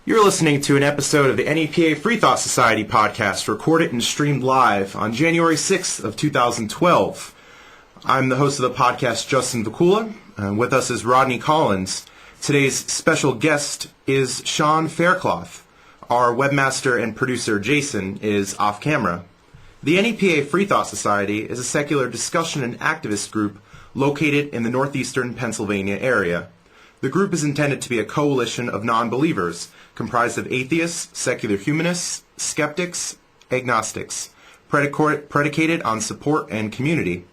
You're listening to an episode of the NEPA Freethought Society Podcast, recorded and streamed live on January 6th of 2012. I'm the host of the podcast, Justin Vacula, and with us is Rodney Collins. Today's special guest is Sean Faircloth. Our webmaster and producer, Jason, is off camera. The NEPA Freethought Society is a secular discussion and activist group located in the northeastern Pennsylvania area. The group is intended to be a coalition of non-believers, comprised of atheists, secular humanists, skeptics, agnostics, predicated on support and community.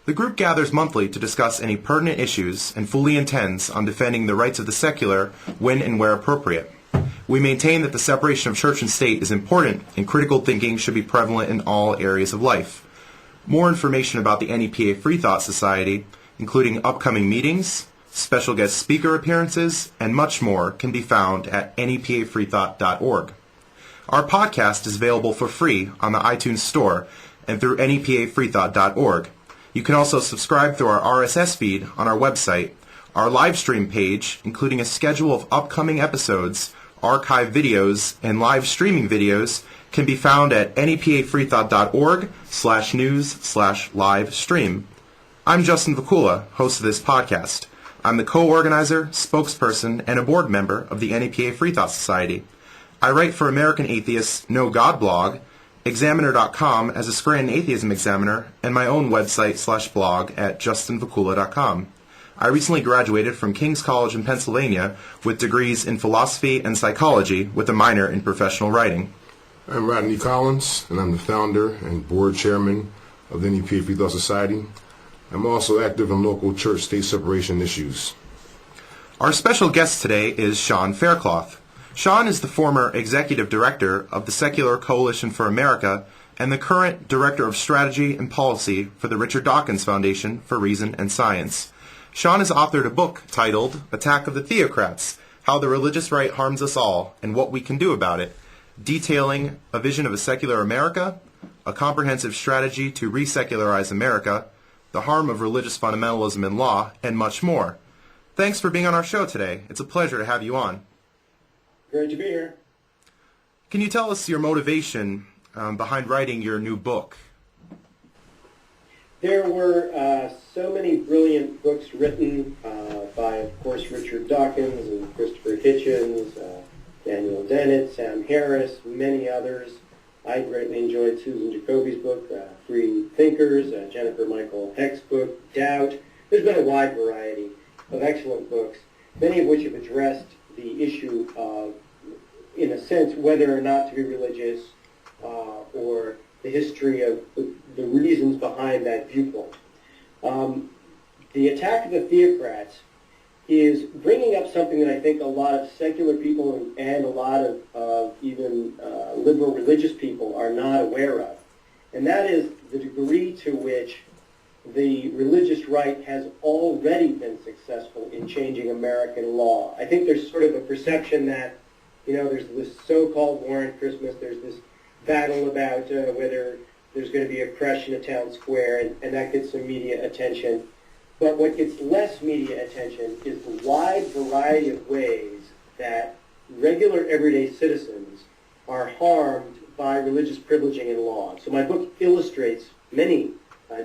The group gathers monthly to discuss any pertinent issues and fully intends on defending the rights of the secular when and where appropriate. We maintain that the separation of church and state is important and critical thinking should be prevalent in all areas of life. More information about the NEPA Freethought Society, including upcoming meetings, special guest speaker appearances, and much more can be found at nepafreethought.org. Our podcast is available for free on the iTunes Store and through nepafreethought.org. You can also subscribe through our RSS feed on our website. Our live stream page, including a schedule of upcoming episodes, archive videos, and live streaming videos, can be found at nepafreethought.org/news/live stream. I'm Justin Vacula, host of this podcast. I'm the co-organizer, spokesperson, and a board member of the NEPA Freethought Society. I write for American Atheists' No God blog, Examiner.com as a Scranton Atheism Examiner, and my own website/blog at justinvacula.com. I recently graduated from King's College in Pennsylvania with degrees in philosophy and psychology with a minor in professional writing. I'm Rodney Collins, and I'm the founder and board chairman of the NEPA Freethought Society. I'm also active in local church-state separation issues. Our special guest today is Sean Faircloth. Sean is the former executive director of the Secular Coalition for America and the current director of strategy and policy for the Richard Dawkins Foundation for Reason and Science. Sean has authored a book titled Attack of the Theocrats, How the Religious Right Harms Us All and What We Can Do About It, detailing a vision of a secular America, a comprehensive strategy to resecularize America, the harm of religious fundamentalism in law, and much more. Thanks for being on our show today. It's a pleasure to have you on. Great to be here. Can you tell us your motivation behind writing your new book? There were so many brilliant books written by, of course, Richard Dawkins and Christopher Hitchens, Daniel Dennett, Sam Harris, many others. I greatly enjoyed Susan Jacoby's book, Free Thinkers, Jennifer Michael Hecht's book, Doubt. There's been a wide variety of excellent books, many of which have addressed the issue of, in a sense, whether or not to be religious or the history of the reasons behind that viewpoint. The Attack of the Theocrats is bringing up something that I think a lot of secular people and a lot of even liberal religious people are not aware of. And that is the degree to which the religious right has already been successful in changing American law. I think there's sort of a perception that, there's this so-called war on Christmas, there's this battle about whether there's going to be a crash in a town square, and that gets some media attention. But what gets less media attention is the wide variety of ways that regular everyday citizens are harmed by religious privileging in law. So my book illustrates many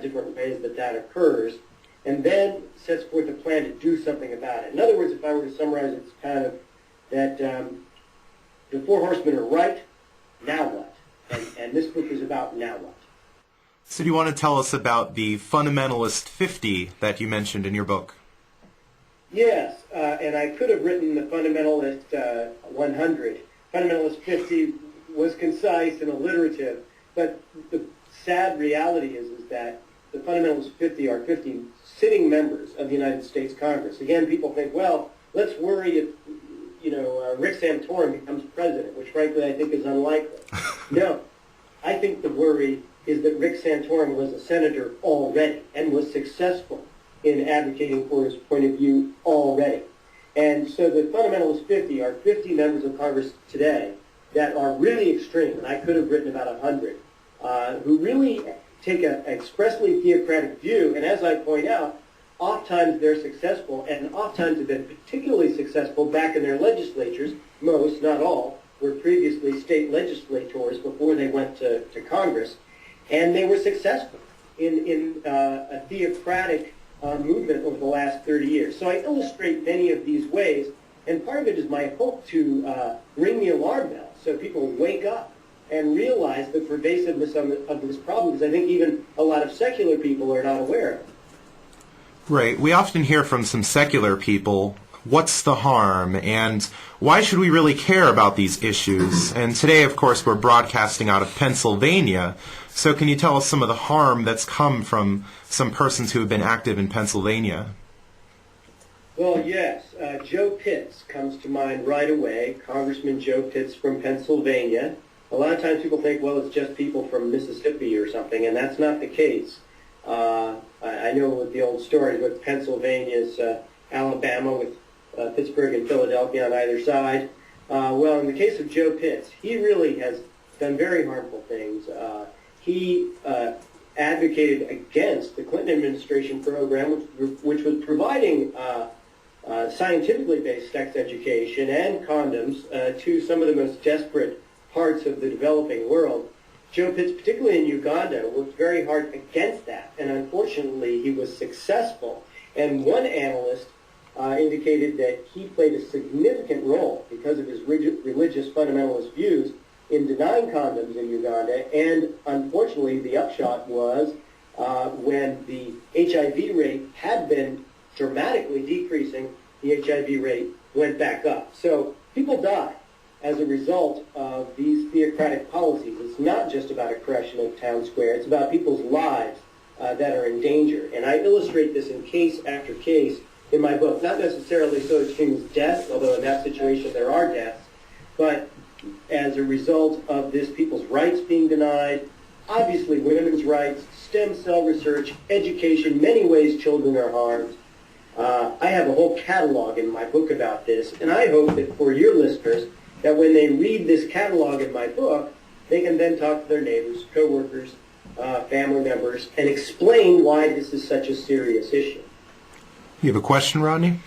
different ways that occurs, and then sets forth a plan to do something about it. In other words, if I were to summarize it, it's kind of that the four horsemen are right, now what? And this book is about now what. So do you want to tell us about the Fundamentalist 50 that you mentioned in your book? Yes, and I could have written the Fundamentalist 100. Fundamentalist 50 was concise and alliterative, but the sad reality is that the Fundamentalist 50 are 50 sitting members of the United States Congress. Again, people think, well, let's worry if Rick Santorum becomes president, which frankly I think is unlikely. No, I think the worry is that Rick Santorum was a senator already and was successful in advocating for his point of view already. And so the Fundamentalist 50 are 50 members of Congress today that are really extreme, and I could have written about 100, who really take an expressly theocratic view, and as I point out, oftentimes they're successful, and oftentimes have been particularly successful back in their legislatures. Most, not all, were previously state legislators before they went to Congress, and they were successful in a theocratic movement over the last 30 years. So I illustrate many of these ways, and part of it is my hope to ring the alarm bell so people wake up and realize the pervasiveness of this problem, because I think even a lot of secular people are not aware of it. Right. We often hear from some secular people, what's the harm, and why should we really care about these issues? And today, of course, we're broadcasting out of Pennsylvania. So can you tell us some of the harm that's come from some persons who have been active in Pennsylvania? Well, yes. Joe Pitts comes to mind right away, Congressman Joe Pitts from Pennsylvania. A lot of times people think, well, it's just people from Mississippi or something, and that's not the case. I know with the old story with Pennsylvania's Alabama with Pittsburgh and Philadelphia on either side. Well, in the case of Joe Pitts, he really has done very harmful things. He advocated against the Clinton administration program, which was providing scientifically based sex education and condoms to some of the most desperate parts of the developing world. Joe Pitts, particularly in Uganda, worked very hard against that, and unfortunately he was successful. And one analyst indicated that he played a significant role because of his religious fundamentalist views in denying condoms in Uganda, and unfortunately the upshot was when the HIV rate had been dramatically decreasing, the HIV rate went back up. So people die as a result of these theocratic policies. It's not just about a correction of town square. It's about people's lives that are in danger. And I illustrate this in case after case in my book, not necessarily so extreme as death, although in that situation there are deaths, but as a result of this, people's rights being denied, obviously women's rights, stem cell research, education, many ways children are harmed. I have a whole catalog in my book about this, and I hope that for your listeners, that when they read this catalog in my book, they can then talk to their neighbors, coworkers, family members, and explain why this is such a serious issue. You have a question, Rodney?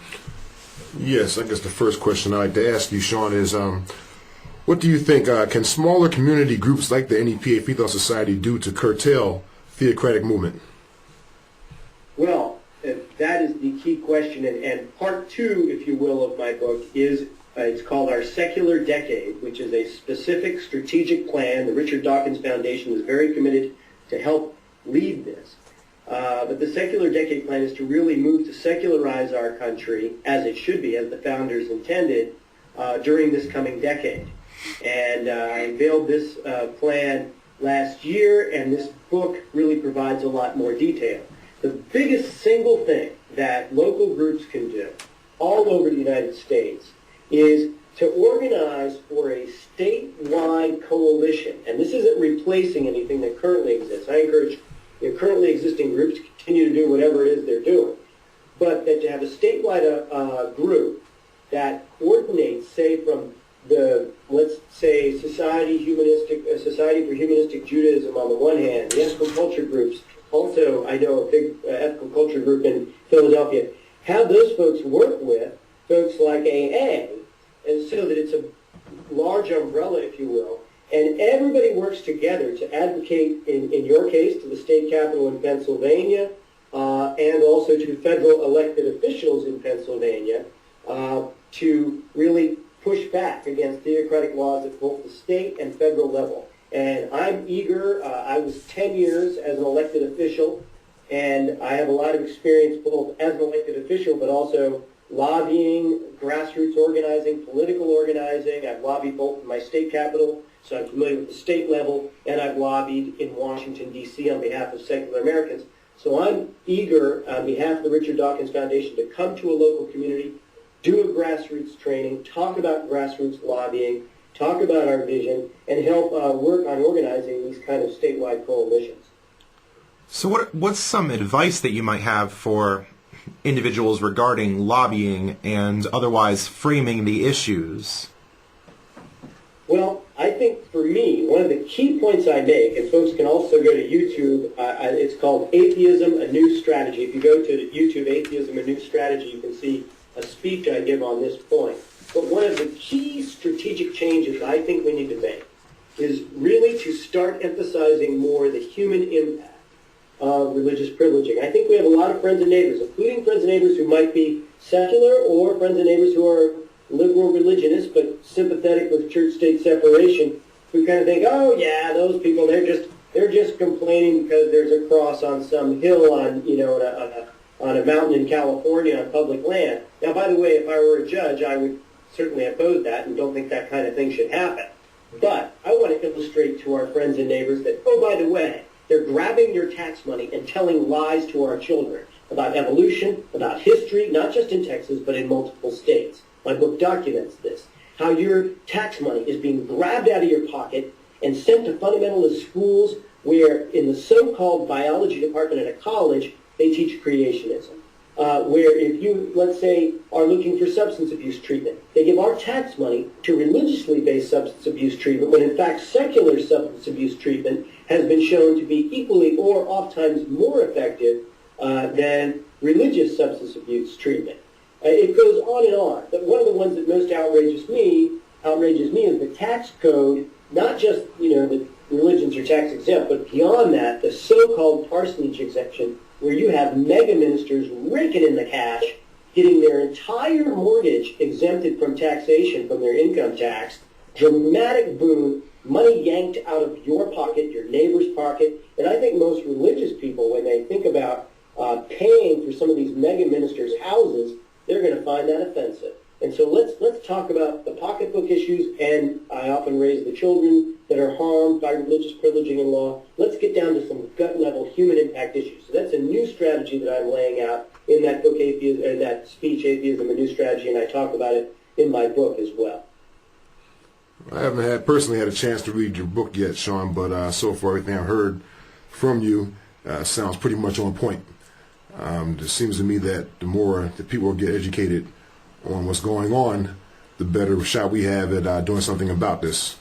Yes, I guess the first question I'd like to ask you, Sean, is what do you think, can smaller community groups like the NEPA Freethought Society do to curtail theocratic movement? Well, that is the key question, and part two, if you will, of my book is it's called Our Secular Decade, which is a specific strategic plan. The Richard Dawkins Foundation is very committed to help lead this. But the Secular Decade plan is to really move to secularize our country, as it should be, as the founders intended, during this coming decade. And I unveiled this plan last year, and this book really provides a lot more detail. The biggest single thing that local groups can do all over the United States is to organize for a statewide coalition. And this isn't replacing anything that currently exists. I encourage currently existing groups to continue to do whatever it is they're doing. But that to have a statewide group that coordinates, say, from the, let's say, Society for Humanistic Judaism on the one hand, the ethical culture groups, also I know a big ethical culture group in Philadelphia, have those folks work with folks like AA, and so that it's a large umbrella, if you will, and everybody works together to advocate, in your case, to the state capitol in Pennsylvania, and also to federal elected officials in Pennsylvania, to really push back against theocratic laws at both the state and federal level. And I'm eager. I was 10 years as an elected official, and I have a lot of experience both as an elected official, but also lobbying, grassroots organizing, political organizing. I've lobbied both in my state capital, so I'm familiar with the state level, and I've lobbied in Washington, D.C. on behalf of secular Americans. So I'm eager, on behalf of the Richard Dawkins Foundation, to come to a local community, do a grassroots training, talk about grassroots lobbying, talk about our vision, and help work on organizing these kind of statewide coalitions. So what's some advice that you might have for individuals regarding lobbying and otherwise framing the issues? Well, I think for me, one of the key points I make, and folks can also go to YouTube, it's called Atheism, A New Strategy. If you go to YouTube, Atheism, A New Strategy, you can see a speech I give on this point. But one of the key strategic changes I think we need to make is really to start emphasizing more the human impact of religious privileging. I think we have a lot of friends and neighbors, including friends and neighbors who might be secular or friends and neighbors who are liberal religionists but sympathetic with church-state separation, who kind of think, oh yeah, those people, they're just complaining because there's a cross on some hill on a mountain in California on public land. Now, by the way, if I were a judge, I would certainly oppose that and don't think that kind of thing should happen. But I want to illustrate to our friends and neighbors that, oh, by the way, they're grabbing your tax money and telling lies to our children about evolution, about history, not just in Texas, but in multiple states. My book documents this, how your tax money is being grabbed out of your pocket and sent to fundamentalist schools where in the so-called biology department at a college, they teach creationism. Where if you, let's say, are looking for substance abuse treatment, they give our tax money to religiously based substance abuse treatment, when in fact secular substance abuse treatment has been shown to be equally or oftentimes more effective than religious substance abuse treatment. It goes on and on. But one of the ones that most outrages me is the tax code, not just, the religions are tax exempt, but beyond that, the so-called parsonage exemption, where you have mega ministers raking in the cash, getting their entire mortgage exempted from taxation, from their income tax, dramatic boon, money yanked out of your pocket, your neighbor's pocket. And I think most religious people, when they think about paying for some of these mega ministers' houses, they're going to find that offensive. And so let's talk about the pocketbook issues, and I often raise the children that are harmed by religious privileging in law. Let's get down to some gut-level human impact issues. So that's a new strategy that I'm laying out in that book, that speech, Atheism, A New Strategy, and I talk about it in my book as well. I haven't personally had a chance to read your book yet, Sean, but so far everything I've heard from you sounds pretty much on point. It seems to me that the more the people get educated on what's going on, the better shot we have at doing something about this.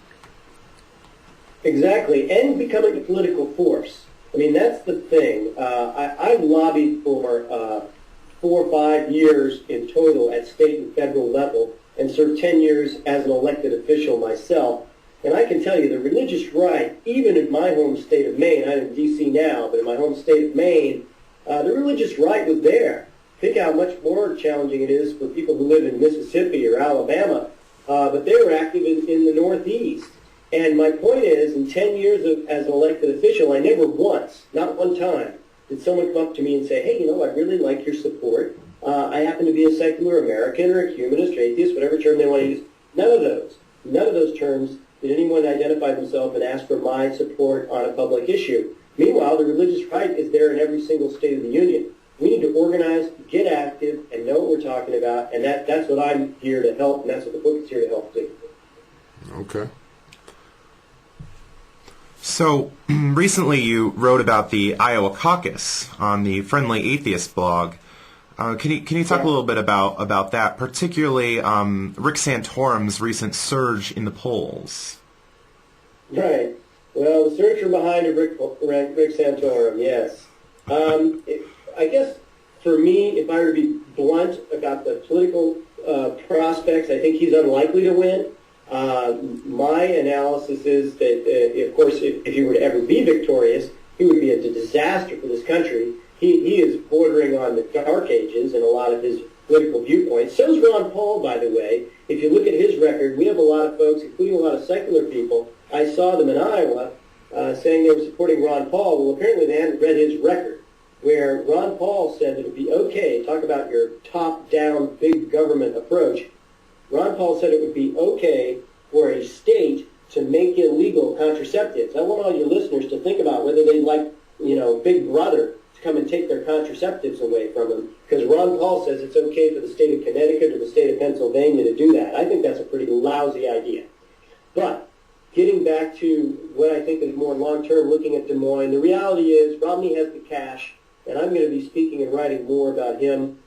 Exactly, and becoming a political force. I mean, that's the thing. I've lobbied for 4 or 5 years in total at state and federal level, and served 10 years as an elected official myself. And I can tell you the religious right, even in my home state of Maine, I'm in D.C. now, but in my home state of Maine, the religious right was there. Think how much more challenging it is for people who live in Mississippi or Alabama, but they were active in the Northeast. And my point is, in 10 years as an elected official, I never once, not one time, did someone come up to me and say, hey, I really like your support. I happen to be a secular American or a humanist or atheist, whatever term they want to use. None of those terms did anyone identify themselves and ask for my support on a public issue. Meanwhile, the religious right is there in every single state of the union. We need to organize, get active, and know what we're talking about, and that's what I'm here to help, and that's what the book is here to help do. Okay. So, recently you wrote about the Iowa caucus on the Friendly Atheist blog. Can you talk a little bit about that, particularly Rick Santorum's recent surge in the polls? Right. Well, the searcher behind Rick Santorum, yes. I guess for me, if I were to be blunt about the political prospects, I think he's unlikely to win. My analysis is that, of course, if he were to ever be victorious, he would be a disaster for this country. He is bordering on the dark ages in a lot of his political viewpoints. So is Ron Paul, by the way. If you look at his record, we have a lot of folks, including a lot of secular people. I saw them in Iowa saying they were supporting Ron Paul. Well, apparently they hadn't read his record, where Ron Paul said it would be okay, talk about your top-down big government approach. Ron Paul said it would be okay for a state to make illegal contraceptives. I want all your listeners to think about whether they'd like, Big Brother to come and take their contraceptives away from them, because Ron Paul says it's okay for the state of Connecticut or the state of Pennsylvania to do that. I think that's a pretty lousy idea. But getting back to what I think is more long-term, looking at Des Moines, the reality is Romney has the cash, and I'm going to be speaking and writing more about him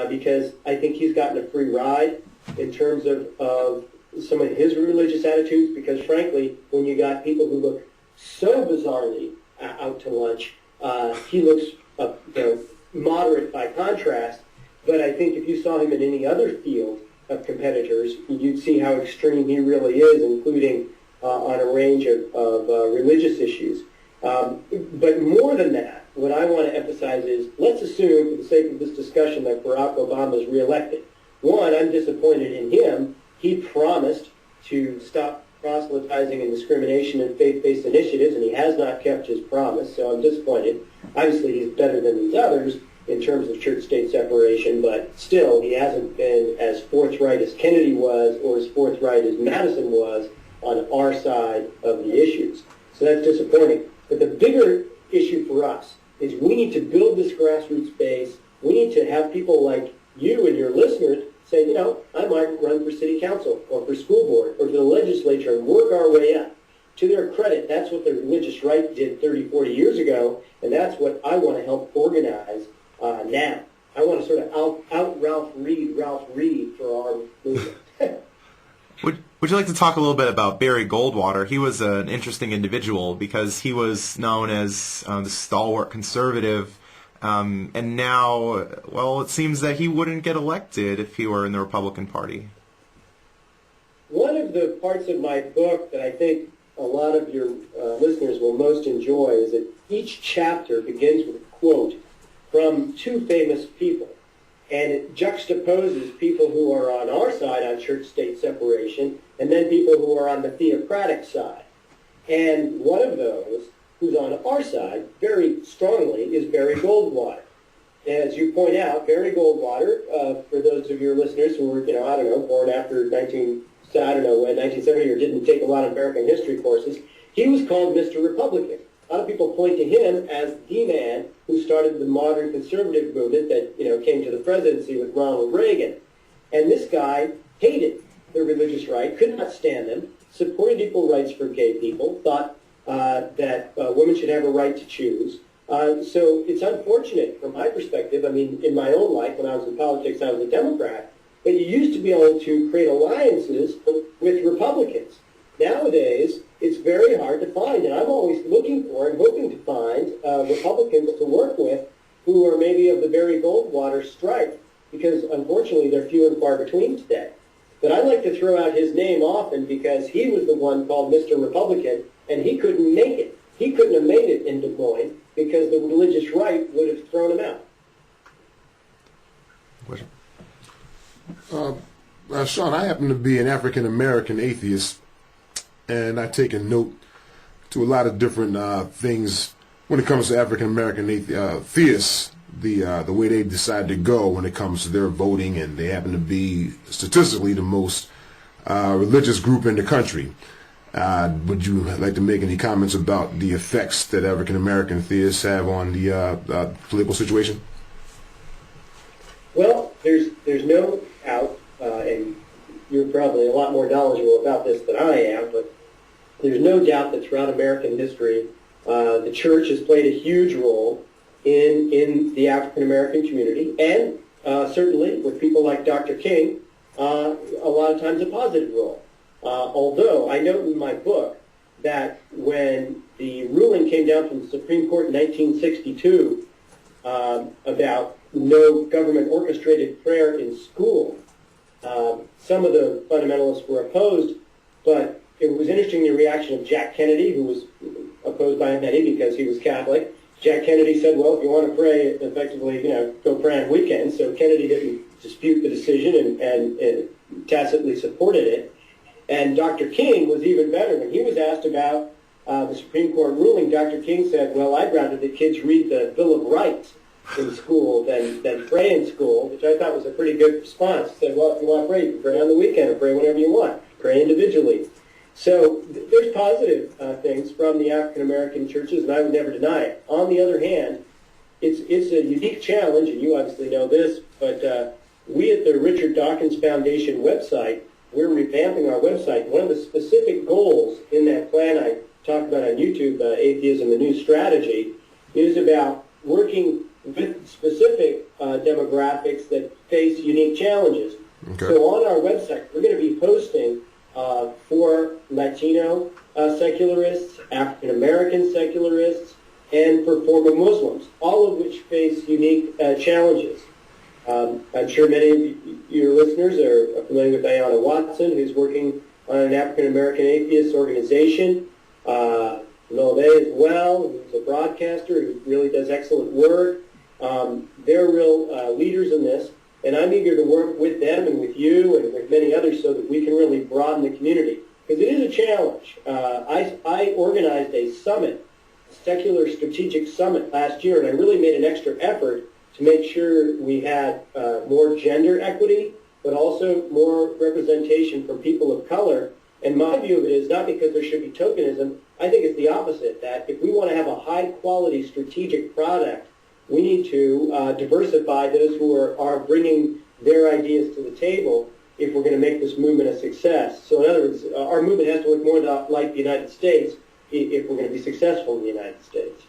because I think he's gotten a free ride in terms of some of his religious attitudes, because frankly, when you got people who look so bizarrely out to lunch, he looks moderate by contrast. But I think if you saw him in any other field of competitors, you'd see how extreme he really is, including on a range of religious issues. But more than that, what I want to emphasize is, let's assume, for the sake of this discussion, that Barack Obama is reelected. One, I'm disappointed in him. He promised to stop proselytizing and discrimination in faith-based initiatives, and he has not kept his promise, so I'm disappointed. Obviously, he's better than these others in terms of church-state separation, but still, he hasn't been as forthright as Kennedy was or as forthright as Madison was on our side of the issues. So that's disappointing. But the bigger issue for us is we need to build this grassroots base. We need to have people like you and your listeners say, I might run for city council or for school board or for the legislature and work our way up. To their credit, that's what the religious right did 30, 40 years ago, and that's what I want to help organize now. I want to sort of out Ralph Reed for our movement. Would you like to talk a little bit about Barry Goldwater? He was an interesting individual because he was known as the stalwart conservative, and now, well, it seems that he wouldn't get elected if he were in the Republican Party. One of the parts of my book that I think a lot of your listeners will most enjoy is that each chapter begins with a quote from two famous people. And it juxtaposes people who are on our side on church-state separation and then people who are on the theocratic side. And one of those, who's on our side very strongly, is Barry Goldwater. As you point out, Barry Goldwater, for those of your listeners who were, born after 1970 or didn't take a lot of American history courses, he was called Mr. Republican. A lot of people point to him as the man who started the modern conservative movement that, came to the presidency with Ronald Reagan. And this guy hated the religious right, could not stand them, supported equal rights for gay people, thought that women should have a right to choose. So it's unfortunate from my perspective. I mean, in my own life, when I was in politics, I was a Democrat. But you used to be able to create alliances with Republicans. Nowadays, it's very hard to find, and I'm always looking for and hoping to find Republicans to work with who are maybe of the Barry Goldwater stripe, because unfortunately they're few and far between today. But I like to throw out his name often because he was the one called Mr. Republican, and he couldn't make it. He couldn't have made it in Des Moines because the religious right would have thrown him out. Sean, I happen to be an African-American atheist, and I take a note to a lot of different things when it comes to African-American theists, the way they decide to go when it comes to their voting, and they happen to be statistically the most religious group in the country. Would you like to make any comments about the effects that African-American theists have on the political situation? Well, there's no doubt, and you're probably a lot more knowledgeable about this than I am, but there's no doubt that throughout American history, the church has played a huge role in the African-American community, and certainly with people like Dr. King, a lot of times a positive role. Although I note in my book that when the ruling came down from the Supreme Court in 1962 about no government orchestrated prayer in school, some of the fundamentalists were opposed, but it was interesting the reaction of Jack Kennedy, who was opposed by many because he was Catholic. Jack Kennedy said, well, if you want to pray effectively, go pray on weekends. So Kennedy didn't dispute the decision and tacitly supported it. And Dr. King was even better. When he was asked about the Supreme Court ruling, Dr. King said, well, I'd rather the kids read the Bill of Rights in school than pray in school, which I thought was a pretty good response. He said, well, if you want to pray, you can pray on the weekend or pray whenever you want. Pray individually. So there's positive things from the African-American churches, and I would never deny it. On the other hand, it's a unique challenge, and you obviously know this, but we at the Richard Dawkins Foundation website, we're revamping our website. One of the specific goals in that plan I talked about on YouTube, Atheism, the New Strategy, is about working with specific demographics that face unique challenges. Okay. So on our website, we're going to be posting for Latino secularists, African American secularists, and for former Muslims, all of which face unique challenges. I'm sure many of your listeners are familiar with Diana Watson, who's working on an African American atheist organization. Nolde as well, who's a broadcaster who really does excellent work. They're real leaders in this, and I'm eager to work with them and with you and with many others so that we can really broaden the community. Because it is a challenge. I organized a summit, a secular strategic summit last year, and I really made an extra effort to make sure we had more gender equity, but also more representation from people of color. And my view of it is not because there should be tokenism. I think it's the opposite, that if we want to have a high-quality strategic product, we need to diversify those who are bringing their ideas to the table if we're going to make this movement a success. So in other words, our movement has to look more like the United States if we're going to be successful in the United States.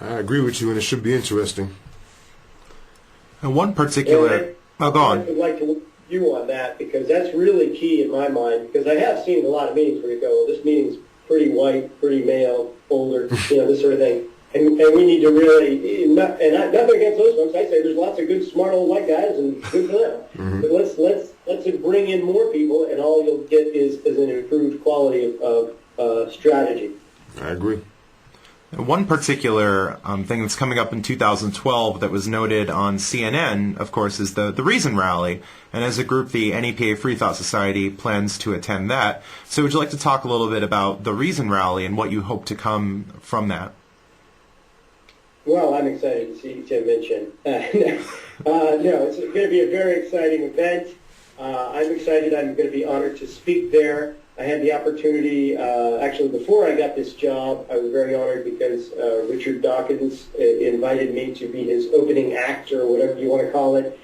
I agree with you, and it should be interesting. And one particular... go on. I would like to you on that, because that's really key in my mind, because I have seen a lot of meetings where you go, well, this meeting's pretty white, pretty male, older, this sort of thing. And we need to really, nothing against those folks. I say there's lots of good, smart old white guys, and good for them. Mm-hmm. But let's bring in more people, and all you'll get is an improved quality of strategy. I agree. One particular thing that's coming up in 2012 that was noted on CNN, of course, is the Reason Rally. And as a group, the NEPA Freethought Society plans to attend that. So would you like to talk a little bit about the Reason Rally and what you hope to come from that? Well, I'm excited to see Tim mention. No, it's going to be a very exciting event. I'm excited. I'm going to be honored to speak there. I had the opportunity, actually before I got this job, I was very honored because Richard Dawkins invited me to be his opening act, or whatever you want to call it,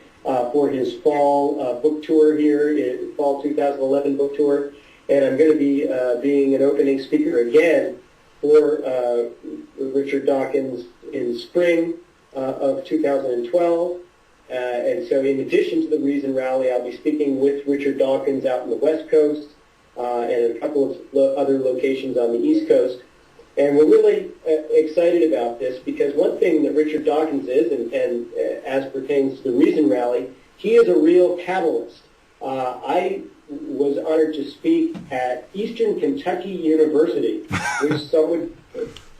for his fall book tour here, fall 2011 book tour. And I'm going to be being an opening speaker again for Richard Dawkins in spring of 2012. And so in addition to the Reason Rally, I'll be speaking with Richard Dawkins out in the West Coast, and a couple of other locations on the East Coast. And we're really excited about this because one thing that Richard Dawkins is, and as pertains to the Reason Rally, he is a real catalyst. I was honored to speak at Eastern Kentucky University, which someone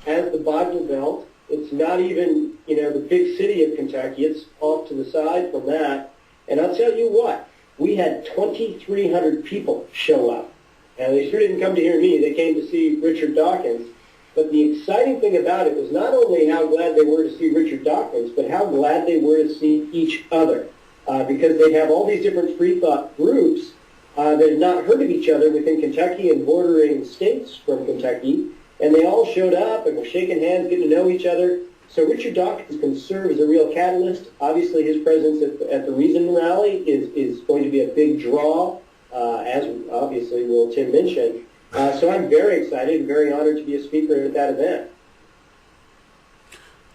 has the Bible Belt. It's not even, the big city of Kentucky. It's off to the side from that. And I'll tell you what, we had 2,300 people show up. And they sure didn't come to hear me. They came to see Richard Dawkins. But the exciting thing about it was not only how glad they were to see Richard Dawkins, but how glad they were to see each other. Because they have all these different free thought groups that had not heard of each other within Kentucky and bordering states from Kentucky. And they all showed up and were shaking hands, getting to know each other. So Richard Dawkins can serve as a real catalyst. Obviously, his presence at the Reason Rally is going to be a big draw, as obviously will Tim mention. So I'm very excited and very honored to be a speaker at that event.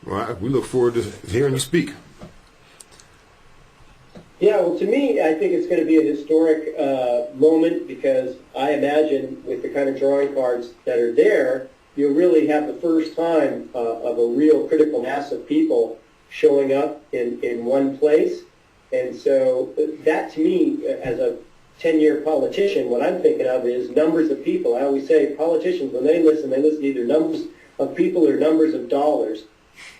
Well, we look forward to hearing you speak. Yeah, well, to me, I think it's going to be a historic moment because I imagine with the kind of drawing cards that are there, you'll really have the first time of a real critical mass of people showing up in one place. And so that, to me, as a 10-year politician, what I'm thinking of is numbers of people. I always say politicians, when they listen to either numbers of people or numbers of dollars.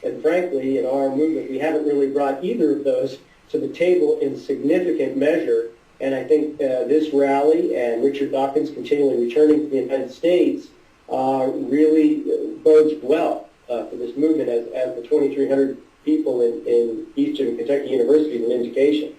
And frankly, in our movement, we haven't really brought either of those to the table in significant measure. And I think this rally and Richard Dawkins continually returning to the United States really bodes well for this movement as the 2,300 people in Eastern Kentucky University is an indication.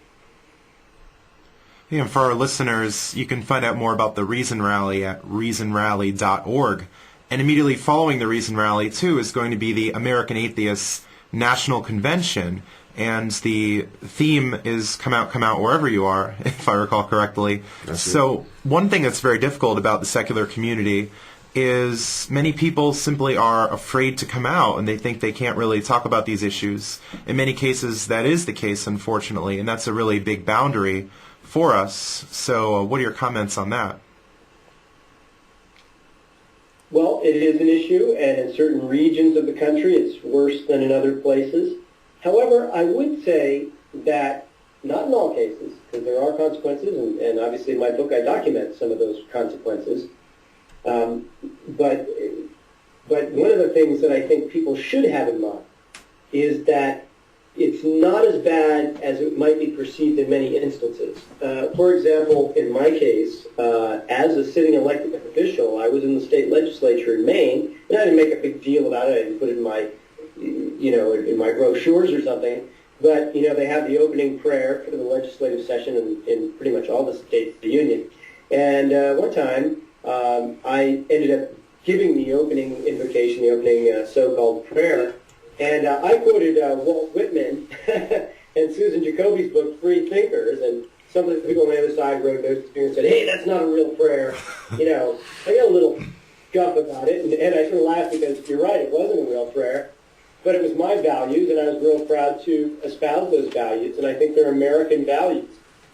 Yeah, and for our listeners, you can find out more about the Reason Rally at reasonrally.org. And immediately following the Reason Rally, too, is going to be the American Atheists National Convention. And the theme is come out wherever you are, if I recall correctly. So one thing that's very difficult about the secular community is many people simply are afraid to come out, and they think they can't really talk about these issues. In many cases, that is the case, unfortunately, and that's a really big boundary for us. So what are your comments on that? Well, it is an issue, and in certain regions of the country, it's worse than in other places. However, I would say that not in all cases, because there are consequences, and obviously in my book I document some of those consequences. But one of the things that I think people should have in mind is that it's not as bad as it might be perceived in many instances. For example, in my case, as a sitting elected official, I was in the state legislature in Maine, and I didn't make a big deal about it. I didn't put it in my, in my brochures or something. But, they have the opening prayer for the legislative session in pretty much all the states of the Union. And one time, I ended up giving the opening invocation, the opening so-called prayer, and I quoted Walt Whitman and Susan Jacoby's book, Free Thinkers, and some of the people on the other side wrote notes to me and said, hey, that's not a real prayer. I got a little guff about it, and I sort of laughed because you're right, it wasn't a real prayer, but it was my values, and I was real proud to espouse those values, and I think they're American values.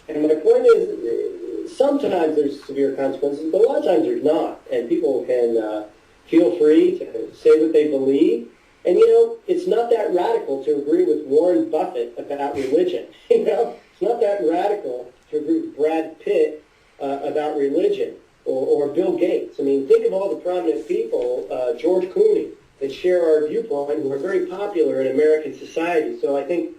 And my point is, sometimes there's severe consequences, but a lot of times there's not, and people can feel free to say what they believe. And, it's not that radical to agree with Warren Buffett about religion. It's not that radical to agree with Brad Pitt about religion or Bill Gates. I mean, think of all the prominent people, George Clooney, that share our viewpoint, who are very popular in American society. So I think,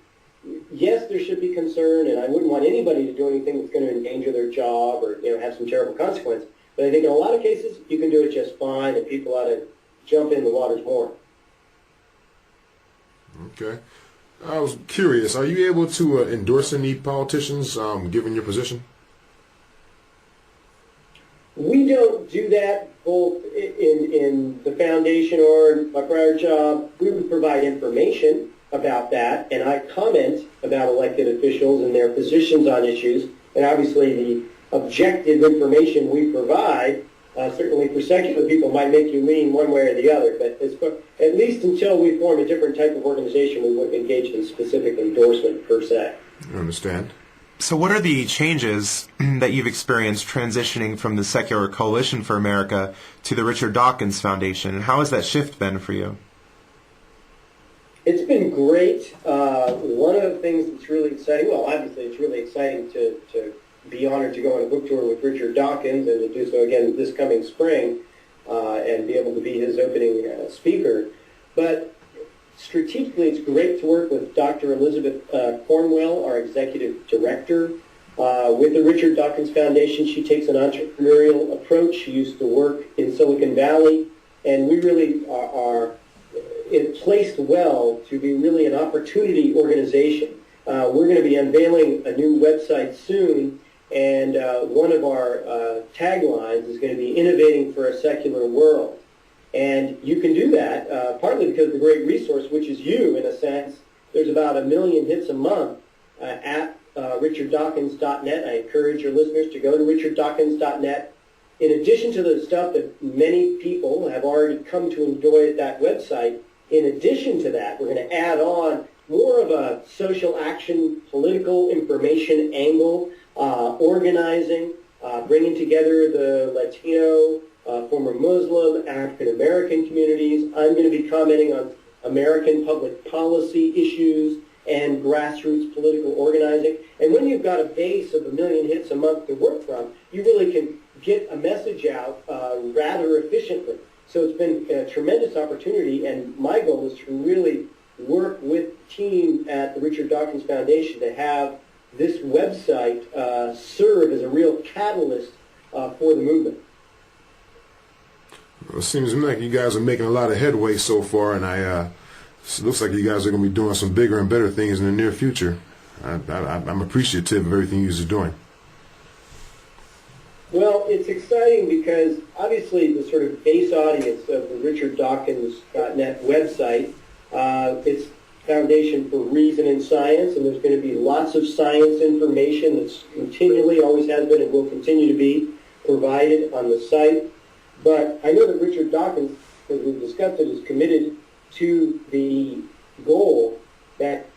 yes, there should be concern, and I wouldn't want anybody to do anything that's going to endanger their job or, have some terrible consequence. But I think in a lot of cases, you can do it just fine, and people ought to jump in the waters more. Okay. I was curious, are you able to endorse any politicians, given your position? We don't do that both in the foundation or in my prior job. We would provide information about that, and I comment about elected officials and their positions on issues, and obviously the objective information we provide certainly for secular people might make you lean one way or the other, but at least until we form a different type of organization, we wouldn't engage in specific endorsement per se. I understand. So what are the changes that you've experienced transitioning from the Secular Coalition for America to the Richard Dawkins Foundation, and how has that shift been for you? It's been great. One of the things that's really exciting, well, obviously it's really exciting to be honored to go on a book tour with Richard Dawkins and to do so again this coming spring and be able to be his opening speaker. But strategically, it's great to work with Dr. Elizabeth Cornwell, our executive director. With the Richard Dawkins Foundation, she takes an entrepreneurial approach. She used to work in Silicon Valley, and we really are placed well to be really an opportunity organization. We're going to be unveiling a new website soon, and one of our taglines is going to be innovating for a secular world. And you can do that partly because of the great resource, which is you, in a sense. There's about 1 million hits a month at richarddawkins.net. I encourage your listeners to go to richarddawkins.net. In addition to the stuff that many people have already come to enjoy at that website, in addition to that, we're going to add on more of a social action, political information angle, organizing, bringing together the Latino, former Muslim, African-American communities. I'm going to be commenting on American public policy issues and grassroots political organizing. And when you've got a base of 1 million hits a month to work from, you really can get a message out rather efficiently. So it's been a tremendous opportunity, and my goal is to really work with the team at the Richard Dawkins Foundation to have this website serve as a real catalyst for the movement. Well, it seems to me like you guys are making a lot of headway so far, and it looks like you guys are going to be doing some bigger and better things in the near future. I'm appreciative of everything you guys are doing. Well, it's exciting because obviously the sort of base audience of the richarddawkins.net website, it's Foundation for Reason and Science, and there's going to be lots of science information that's continually, always has been, and will continue to be provided on the site. But I know that Richard Dawkins, as we've discussed it, is committed to the goal that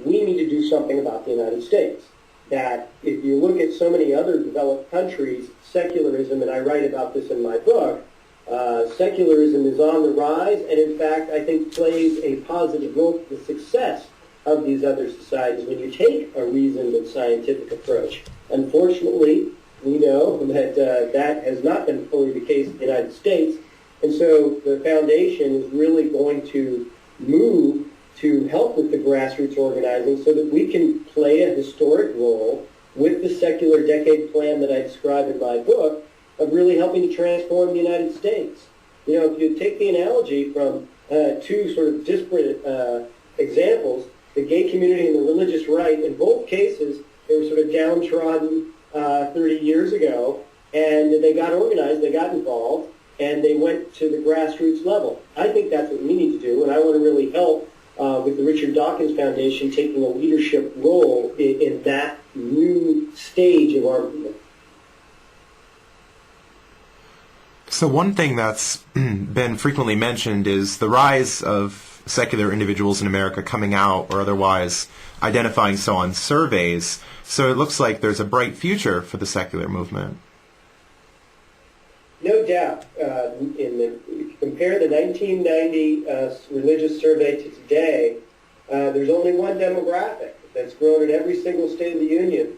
we need to do something about the United States. That if you look at so many other developed countries, secularism, and I write about this in my book, Secularism is on the rise, and in fact, I think plays a positive role to the success of these other societies when you take a reasoned and scientific approach. Unfortunately, we know that that has not been fully the case in the United States, and so the foundation is really going to move to help with the grassroots organizing so that we can play a historic role with the secular decade plan that I describe in my book of really helping to transform the United States. You know, if you take the analogy from two sort of disparate examples, the gay community and the religious right, in both cases, they were sort of downtrodden 30 years ago, and they got organized, they got involved, and they went to the grassroots level. I think that's what we need to do, and I want to really help with the Richard Dawkins Foundation taking a leadership role in that new stage of our movement. So one thing that's been frequently mentioned is the rise of secular individuals in America coming out or otherwise identifying so on surveys. So it looks like there's a bright future for the secular movement. No doubt. If you compare the 1990 religious survey to today, there's only one demographic that's grown in every single state of the Union,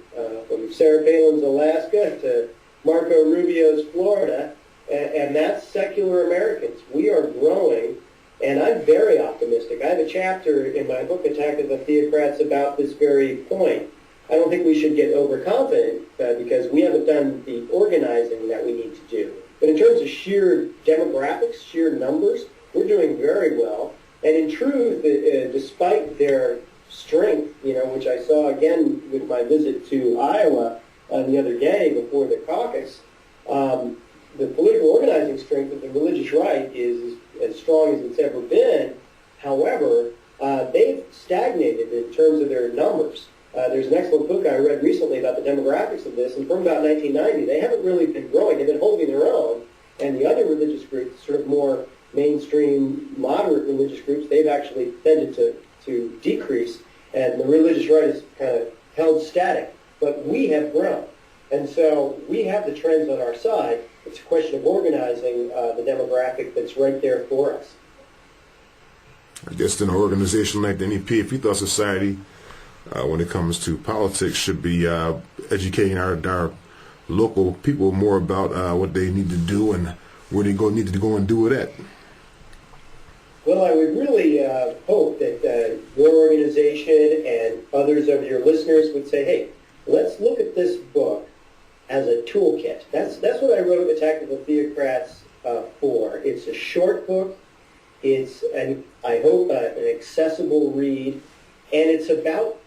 from Sarah Palin's Alaska to Marco Rubio's Florida, and that's secular Americans. We are growing, and I'm very optimistic. I have a chapter in my book, Attack of the Theocrats, about this very point. I don't think we should get overconfident because we haven't done the organizing that we need to do. But in terms of sheer demographics, sheer numbers, we're doing very well. And in truth, despite their strength, which I saw again with my visit to Iowa the other day before the caucus, the political organizing strength of the religious right is as strong as it's ever been. However, they've stagnated in terms of their numbers. There's an excellent book I read recently about the demographics of this, and from about 1990, they haven't really been growing. They've been holding their own, and the other religious groups, sort of more mainstream, moderate religious groups, they've actually tended to decrease, and the religious right is kind of held static. But we have grown, and so we have the trends on our side. It's a question of organizing the demographic that's right there for us. I guess in an organization like the NEPA Freethought Society, when it comes to politics, should be educating our local people more about what they need to do and where they need to go and do it at. Well, I would really hope that your organization and others of your listeners would say, hey, let's look at this book as a toolkit. That's what I wrote Attack of the Theocrats for. It's a short book. It's, I hope, an accessible read, and it's about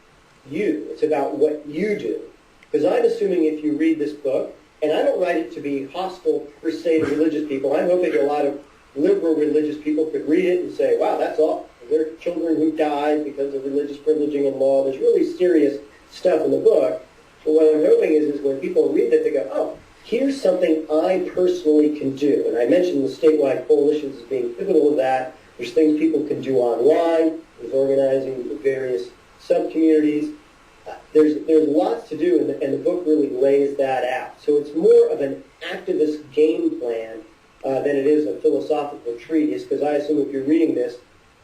you. It's about what you do. Because I'm assuming if you read this book, and I don't write it to be hostile per se to religious people, I'm hoping a lot of liberal religious people could read it and say, wow, that's awful. There are children who died because of religious privileging and law. There's really serious stuff in the book. But what I'm hoping is when people read it, they go, oh, here's something I personally can do. And I mentioned the statewide coalitions as being pivotal to that. There's things people can do online. There's organizing various sub-communities. There's lots to do, and the book really lays that out. So it's more of an activist game plan than it is a philosophical treatise, because I assume if you're reading this,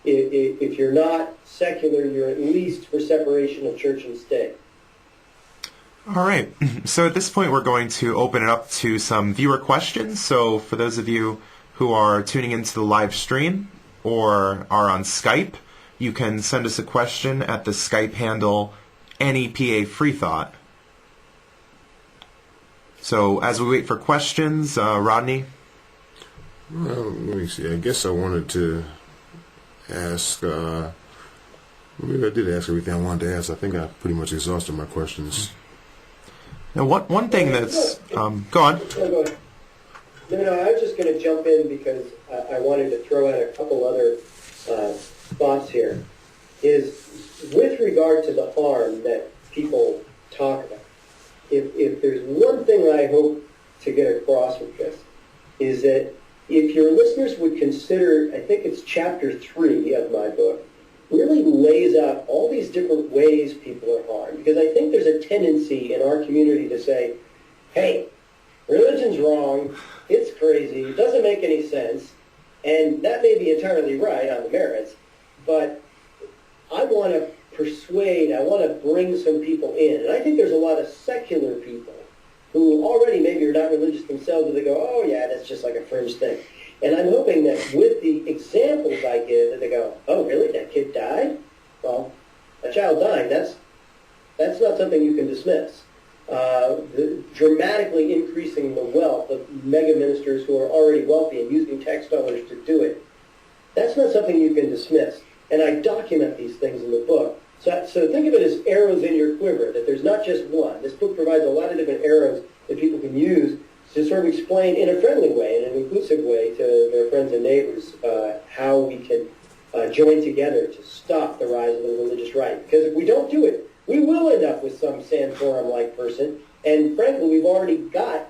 if you're not secular, you're at least for separation of church and state. All right. So at this point, we're going to open it up to some viewer questions. So for those of you who are tuning into the live stream or are on Skype, you can send us a question at the Skype handle NEPA Freethought. So as we wait for questions, Rodney? Well, let me see. I guess I wanted to ask, maybe I did ask everything I wanted to ask. I think I pretty much exhausted my questions. Now, one thing that's... go on. No, I was just going to jump in because I wanted to throw out a couple other thoughts here. Is with regard to the harm that people talk about, if there's one thing I hope to get across with this, is that if your listeners would consider, I think it's chapter 3 of my book, really lays out all these different ways people are harmed. Because I think there's a tendency in our community to say, hey, religion's wrong, it's crazy, it doesn't make any sense, and that may be entirely right on the merits, but I want to persuade, I want to bring some people in. And I think there's a lot of secular people who already maybe are not religious themselves, but they go, oh yeah, that's just like a fringe thing. And I'm hoping that with the examples I give, that they go, oh really, that kid died? Well, a child dying, that's not something you can dismiss. Dramatically increasing the wealth of mega ministers who are already wealthy and using tax dollars to do it, that's not something you can dismiss. And I document these things in the book. So think of it as arrows in your quiver, that there's not just one. This book provides a lot of different arrows that people can use to sort of explain in a friendly way, in an inclusive way to their friends and neighbors how we can join together to stop the rise of the religious right. Because if we don't do it, we will end up with some Santorum-like person. And frankly, we've already got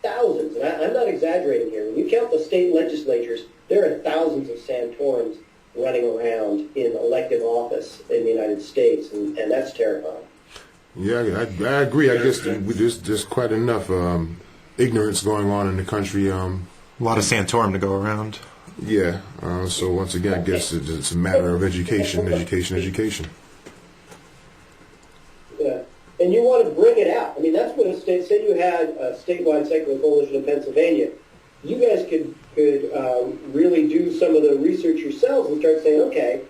thousands, and I'm not exaggerating here. When you count the state legislatures, there are thousands of Santorums running around in elective office in the United States, and that's terrifying. Yeah, I agree. I guess there's quite enough ignorance going on in the country. A lot of Santorum to go around. Yeah. So once again, I guess it's a matter of education. Yeah. And you want to bring it out. I mean, that's what a state, say you had a statewide secular coalition in Pennsylvania, you guys could really do some of the research yourselves and start saying, okay,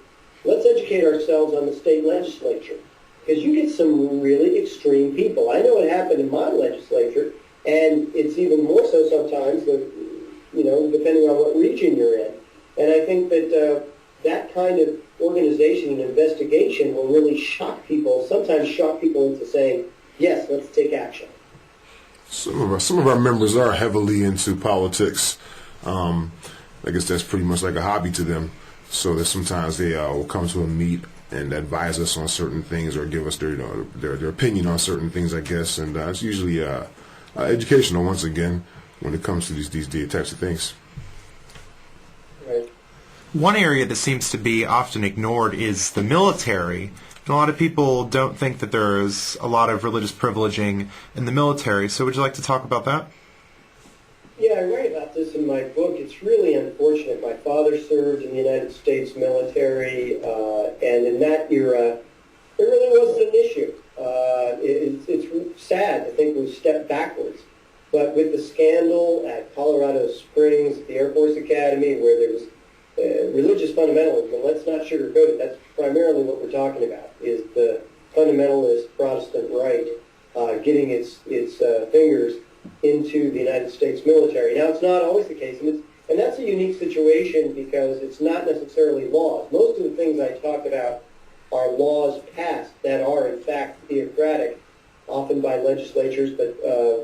let's educate ourselves on the state legislature. Because you get some really extreme people. I know it happened in my legislature, and it's even more so sometimes, depending on what region you're in. And I think that that kind of organization and investigation will really shock people, sometimes shock people into saying, yes, let's take action. Some of our members are heavily into politics. I guess that's pretty much like a hobby to them. So that sometimes they will come to a meet and advise us on certain things or give us their opinion on certain things, I guess. And it's usually educational once again when it comes to these types of things. Right. One area that seems to be often ignored is the military. And a lot of people don't think that there's a lot of religious privileging in the military. So would you like to talk about that? Yeah, I write about this in my book. It's really unfortunate. My father served in the United States military, and in that era, there really wasn't an issue. It's sad to think we've stepped backwards. But with the scandal at Colorado Springs, at the Air Force Academy, where there was religious fundamentalism, and let's not sugarcoat it, that's primarily what we're talking about, is the fundamentalist Protestant right getting its fingers into the United States military. Now, it's not always the case, and that's a unique situation because it's not necessarily laws. Most of the things I talk about are laws passed that are, in fact, theocratic, often by legislatures, but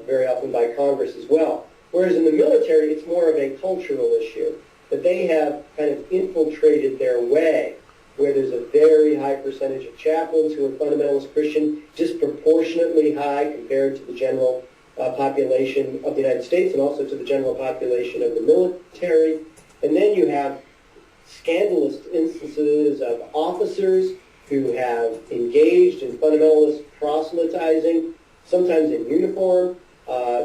very often by Congress as well. Whereas in the military, it's more of a cultural issue, that they have kind of infiltrated their way, where there's a very high percentage of chaplains who are fundamentalist Christian, disproportionately high compared to the general population of the United States and also to the general population of the military. And then you have scandalous instances of officers who have engaged in fundamentalist proselytizing, sometimes in uniform,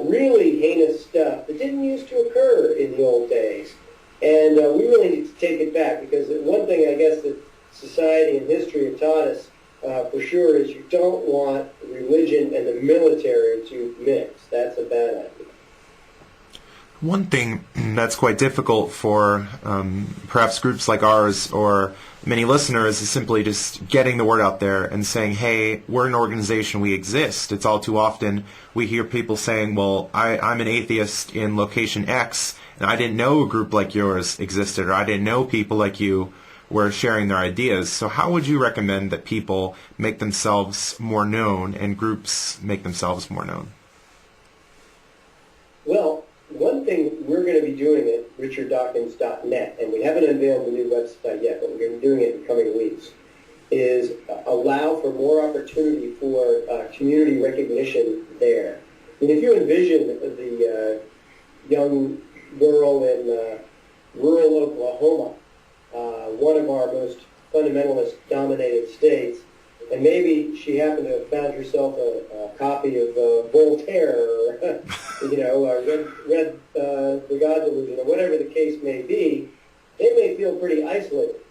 really heinous stuff that didn't used to occur in the old days. And we really need to take it back, because one thing I guess that society and history have taught us for sure is you don't want religion and the military to mix. That's a bad idea. One thing that's quite difficult for perhaps groups like ours or many listeners is simply just getting the word out there and saying, hey, we're an organization, we exist. It's all too often we hear people saying, well, I'm an atheist in location X, and I didn't know a group like yours existed, or I didn't know people like you were sharing their ideas. So how would you recommend that people make themselves more known and groups make themselves more known? Well, one thing we're going to be doing at richarddawkins.net, and we haven't unveiled the new website yet, but we're going to be doing it in the coming weeks, is allow for more opportunity for community recognition there. I mean, if you envision the young girl in rural Oklahoma, one of our most fundamentalist-dominated states, and maybe she happened to have found herself a copy of Voltaire or read the God Delusion, or whatever the case may be, they may feel pretty isolated.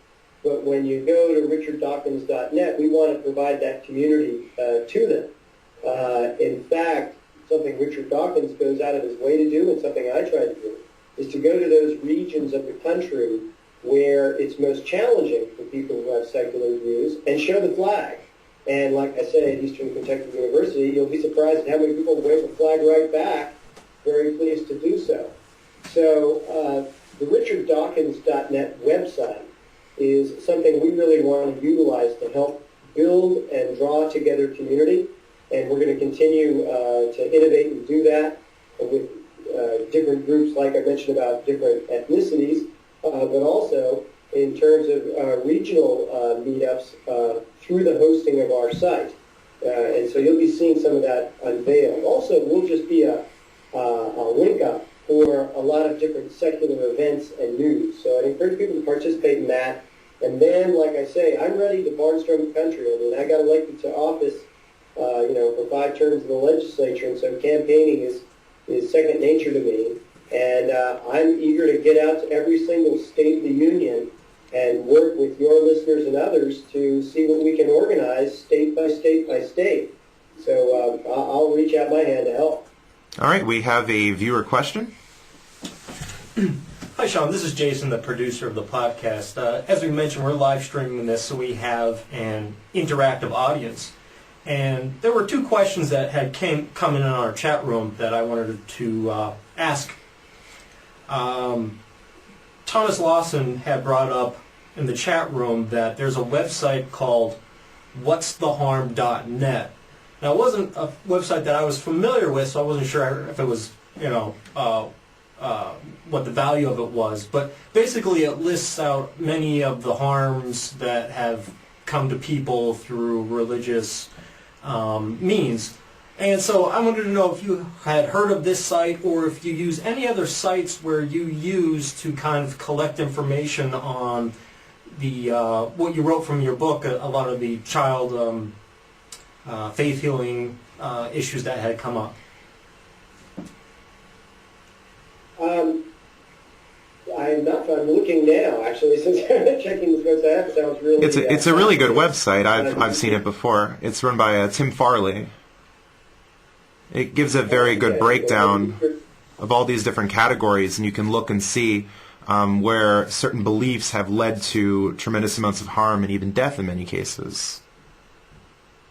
But when you go to richarddawkins.net, we want to provide that community to them. In fact, something Richard Dawkins goes out of his way to do, and something I try to do, is to go to those regions of the country where it's most challenging for people who have secular views and show the flag. And like I say, at Eastern Kentucky University, you'll be surprised at how many people wave the flag right back. Very pleased to do so. So the richarddawkins.net website is something we really want to utilize to help build and draw together community. And we're going to continue to innovate and do that with different groups, like I mentioned about different ethnicities, but also in terms of regional meetups through the hosting of our site. And so you'll be seeing some of that unveiled. Also, we'll just be a link up for a lot of different secular events and news. So I encourage people to participate in that. And then, like I say, I'm ready to barnstorm the country. I mean, I got elected to office, for 5 terms in the legislature, and so campaigning is second nature to me. And I'm eager to get out to every single state of the union and work with your listeners and others to see what we can organize state by state by state. So I'll reach out my hand to help. All right, we have a viewer question. Hi, Sean. This is Jason, the producer of the podcast. As we mentioned, we're live streaming this, so we have an interactive audience. And there were 2 questions that had come in our chat room that I wanted to ask. Thomas Lawson had brought up in the chat room that there's a website called whatstheharm.net. Now, it wasn't a website that I was familiar with, so I wasn't sure if it was, what the value of it was. But basically, it lists out many of the harms that have come to people through religious means. And so I wanted to know if you had heard of this site, or if you use any other sites where you use to kind of collect information on the what you wrote from your book, a lot of the child faith healing issues that had come up. I'm looking now, actually, since I'm checking this website. It sounds really... It's a really good website. I've seen it before. It's run by Tim Farley. It gives a very good breakdown of all these different categories, and you can look and see where certain beliefs have led to tremendous amounts of harm and even death in many cases.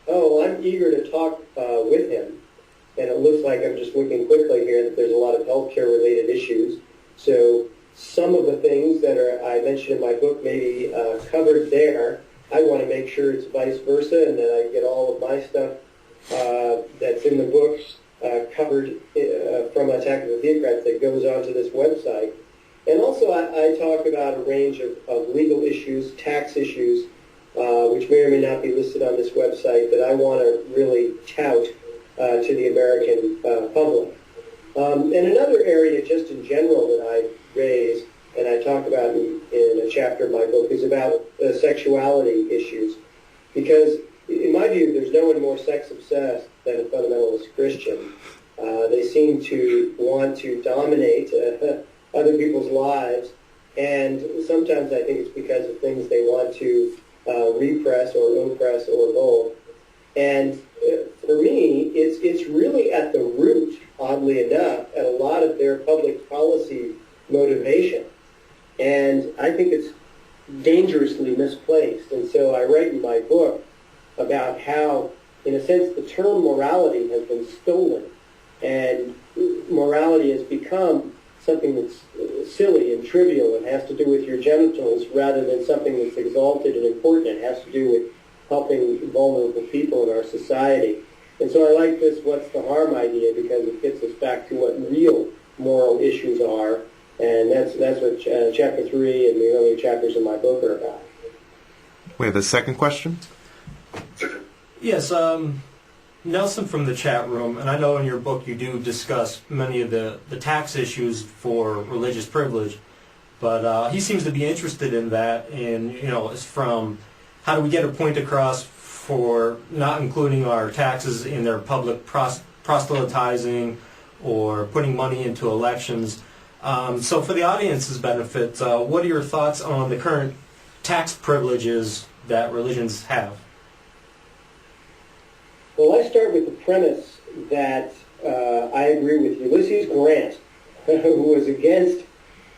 Oh, well, I'm eager to talk with him, and it looks like, I'm just looking quickly here, that there's a lot of healthcare-related issues. So some of the things that I mentioned in my book may be covered there. I want to make sure it's vice versa, and that I get all of my stuff that's in the book covered from Attack of the Theocrats that goes onto this website. And also I talk about a range of legal issues, tax issues, which may or may not be listed on this website, that I want to really tout to the American public. And another area just in general that I raise, and I talk about in a chapter of my book, is about sexuality issues. Because in my view, there's no one more sex-obsessed than a fundamentalist Christian. They seem to want to dominate other people's lives, and sometimes I think it's because of things they want to repress or oppress or both. And for me, it's really at the root, oddly enough, at a lot of their public policy motivation. And I think it's dangerously misplaced. And so I write in my book about how, in a sense, the term morality has been stolen, and morality has become something that's silly and trivial and has to do with your genitals rather than something that's exalted and important. It has to do with helping vulnerable people in our society. And so I like this what's the harm idea, because it gets us back to what real moral issues are, and that's what Chapter 3 and the earlier chapters of my book are about. We have a second question? Yes, Nelson from the chat room, and I know in your book you do discuss many of the tax issues for religious privilege, but he seems to be interested in that, and it's from how do we get a point across for not including our taxes in their public proselytizing or putting money into elections. So for the audience's benefit, what are your thoughts on the current tax privileges that religions have? Well, I start with the premise that I agree with Ulysses Grant, who was against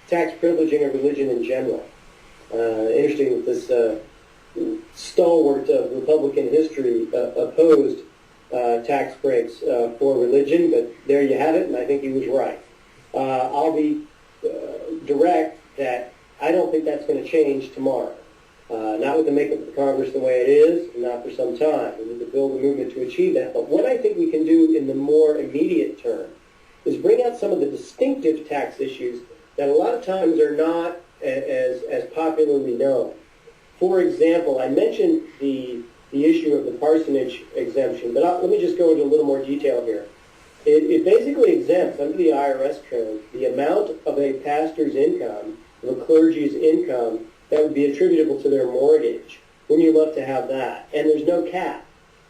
tax privileging of religion in general. Interesting that this stalwart of Republican history opposed tax breaks for religion, but there you have it, and I think he was right. I'll be direct that I don't think that's going to change tomorrow. Not with the makeup of the Congress the way it is, and not for some time. We need to build a movement to achieve that. But what I think we can do in the more immediate term is bring out some of the distinctive tax issues that a lot of times are not as popularly known. For example, I mentioned the issue of the parsonage exemption, but let me just go into a little more detail here. It basically exempts, under the IRS code, the amount of a pastor's income, of a clergy's income, that would be attributable to their mortgage. Wouldn't you love to have that? And there's no cap.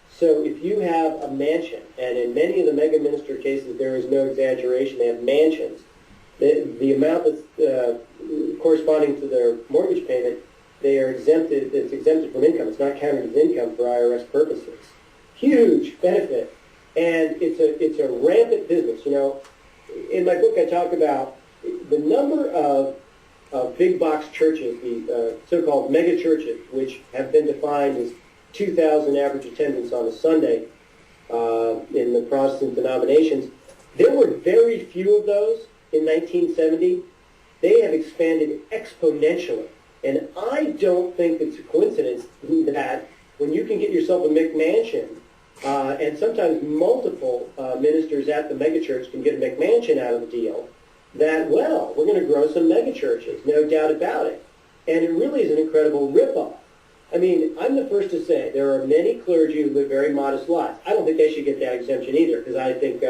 So if you have a mansion, and in many of the mega minister cases there is no exaggeration, they have mansions, the amount that's corresponding to their mortgage payment, they are exempted, it's exempted from income. It's not counted as income for IRS purposes. Huge benefit. And it's a rampant business. You know, in my book I talk about the number of big box churches, the so-called mega churches, which have been defined as 2,000 average attendance on a Sunday in the Protestant denominations. There were very few of those in 1970. They have expanded exponentially. And I don't think it's a coincidence that when you can get yourself a McMansion, and sometimes multiple ministers at the megachurch can get a McMansion out of the deal, that, well, we're going to grow some megachurches, no doubt about it. And it really is an incredible ripoff. I mean, I'm the first to say there are many clergy who live very modest lives. I don't think they should get that exemption either, because I think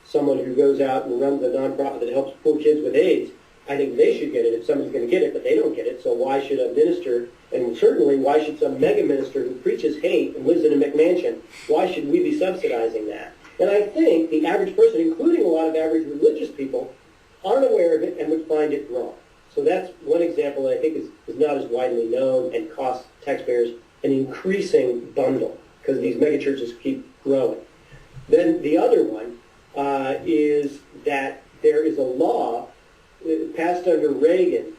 someone who goes out and runs a nonprofit that helps poor kids with AIDS, I think they should get it if somebody's going to get it, but they don't get it. So why should a minister, and certainly why should some mega minister who preaches hate and lives in a McMansion, why should we be subsidizing that? And I think the average person, including a lot of average religious people, aren't aware of it and would find it wrong. So that's one example that I think is not as widely known and costs taxpayers an increasing bundle because these megachurches keep growing. Then the other one is that there is a law passed under Reagan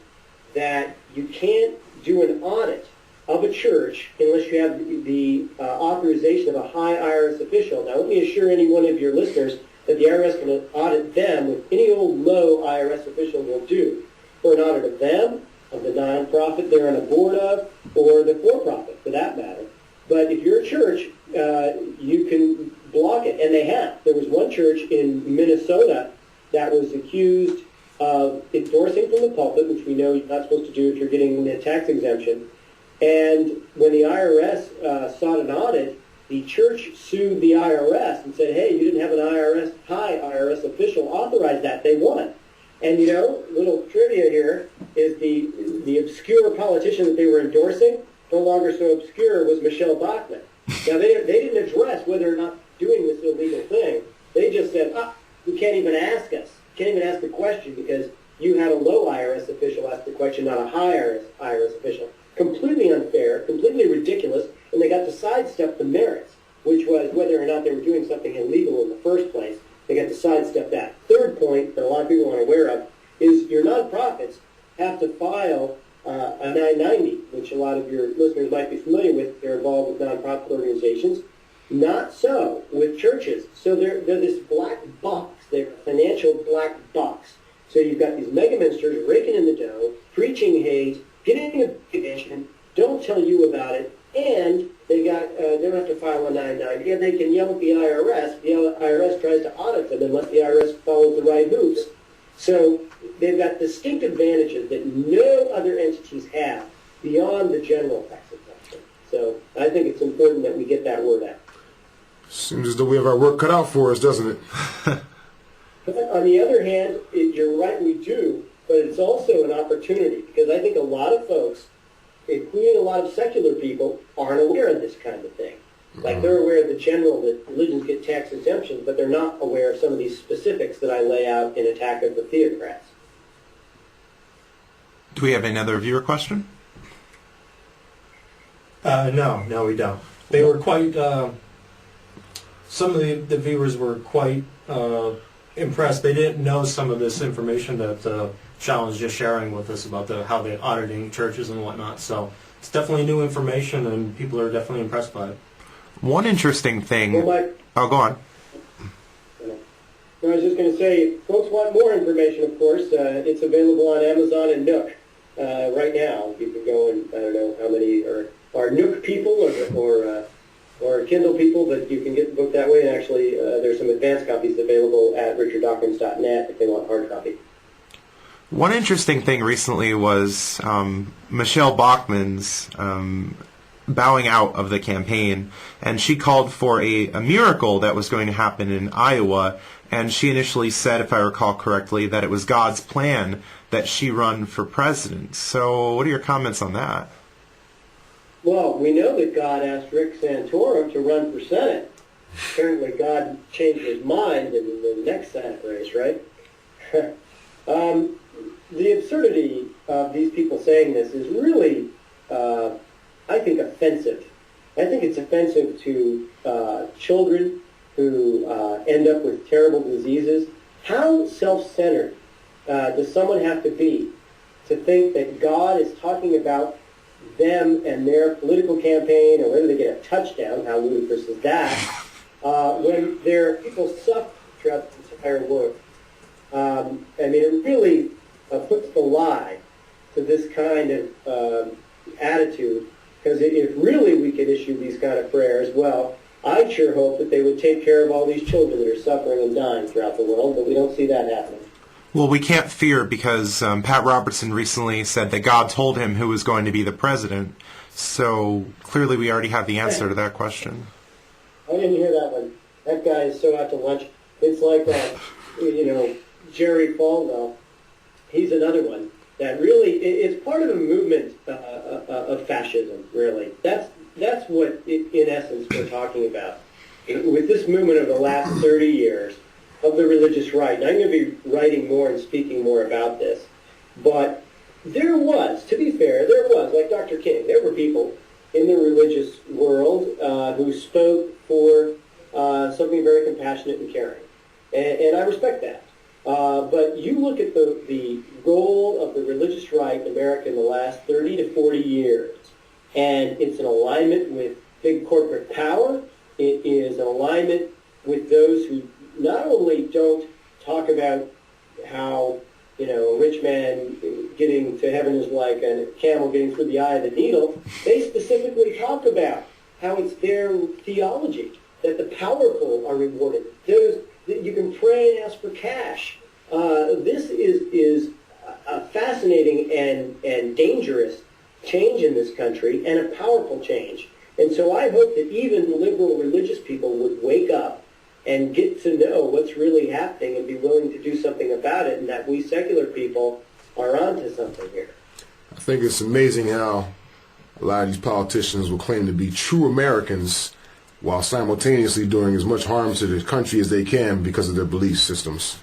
that you can't do an audit of a church unless you have the authorization of a high IRS official. Now, let me assure any one of your listeners that the IRS can audit them with any old low IRS official will do. For an audit of them, of the nonprofit they're on a board of, or the for-profit, for that matter. But if you're a church, you can block it, and they have. There was one church in Minnesota that was accused of endorsing from the pulpit, which we know you're not supposed to do if you're getting a tax exemption. And when the IRS sought an audit, the church sued the IRS and said, hey, you didn't have an high IRS official authorize that. They won. And, you know, little trivia here is the obscure politician that they were endorsing, no longer so obscure, was Michelle Bachmann. Now, they didn't address whether or not doing this illegal thing. They just said, you can't even ask us. You can't even ask the question because you had a low IRS official ask the question, not a high IRS official. Completely unfair, completely ridiculous, and they got to sidestep the merits, which was whether or not they were doing something illegal in the first place. They got to sidestep that. Third point that a lot of people aren't aware of is your nonprofits have to file a 990, which a lot of your listeners might be familiar with. They're involved with nonprofit organizations. Not so with churches. So they're this black box. They're a financial black box. So you've got these mega ministers raking in the dough, preaching hate, getting a convention, don't tell you about it, and they don't have to file a 990, and they can yell at the IRS. The IRS tries to audit them unless the IRS follows the right hoops. So they've got distinct advantages that no other entities have beyond the general tax exemption. So I think it's important that we get that word out. Seems as though we have our work cut out for us, doesn't it? But on the other hand, you're right, we do, but it's also an opportunity because I think a lot of folks, including a lot of secular people, aren't aware of this kind of thing. Like they're aware of the general that religions get tax exemptions, but they're not aware of some of these specifics that I lay out in Attack of the Theocrats. Do we have another viewer question? No, we don't. They were quite. Some of the viewers were quite impressed. They didn't know some of this information that Sean was just sharing with us about how they're auditing churches and whatnot. So it's definitely new information, and people are definitely impressed by it. One interesting thing... Well, go on. I was just going to say, if folks want more information, of course, it's available on Amazon and Nook right now. You can go and, I don't know how many are Nook people or Kindle people, but you can get the book that way. And actually, there's some advanced copies available at richarddawkins.net if they want hard copy. One interesting thing recently was Michelle Bachmann's bowing out of the campaign, and she called for a miracle that was going to happen in Iowa, and she initially said, if I recall correctly, that it was God's plan that she run for president. So what are your comments on that? Well, we know that God asked Rick Santorum to run for Senate. Apparently God changed his mind in the next Senate race, right? The absurdity of these people saying this is really, I think, offensive. I think it's offensive to children who end up with terrible diseases. How self-centered does someone have to be to think that God is talking about them and their political campaign, or whether they get a touchdown, how ludicrous is that, when their people suffer throughout the entire world? I mean, it really puts the lie to this kind of attitude, because if really we could issue these kind of prayers, well, I'd sure hope that they would take care of all these children that are suffering and dying throughout the world, but we don't see that happening. Well, we can't fear, because Pat Robertson recently said that God told him who was going to be the president, so clearly we already have the answer to that question. I didn't hear that one. That guy is so out to lunch. It's like, Jerry Falwell. He's another one that really, it's part of a movement of fascism, really. That's what, in essence, we're talking about. With this movement of the last 30 years of the religious right, and I'm going to be writing more and speaking more about this, but there was, to be fair, like Dr. King, there were people in the religious world who spoke for something very compassionate and caring. And I respect that. But you look at the role of the religious right in America in the last 30 to 40 years, and it's an alignment with big corporate power. It is an alignment with those who not only don't talk about how, a rich man getting to heaven is like a camel getting through the eye of the needle. They specifically talk about how it's their theology that the powerful are rewarded. Those that you can pray and ask for cash. This is a fascinating and dangerous change in this country, and a powerful change. And so I hope that even liberal religious people would wake up and get to know what's really happening and be willing to do something about it, and that we secular people are onto something here. I think it's amazing how a lot of these politicians will claim to be true Americans while simultaneously doing as much harm to the country as they can because of their belief systems.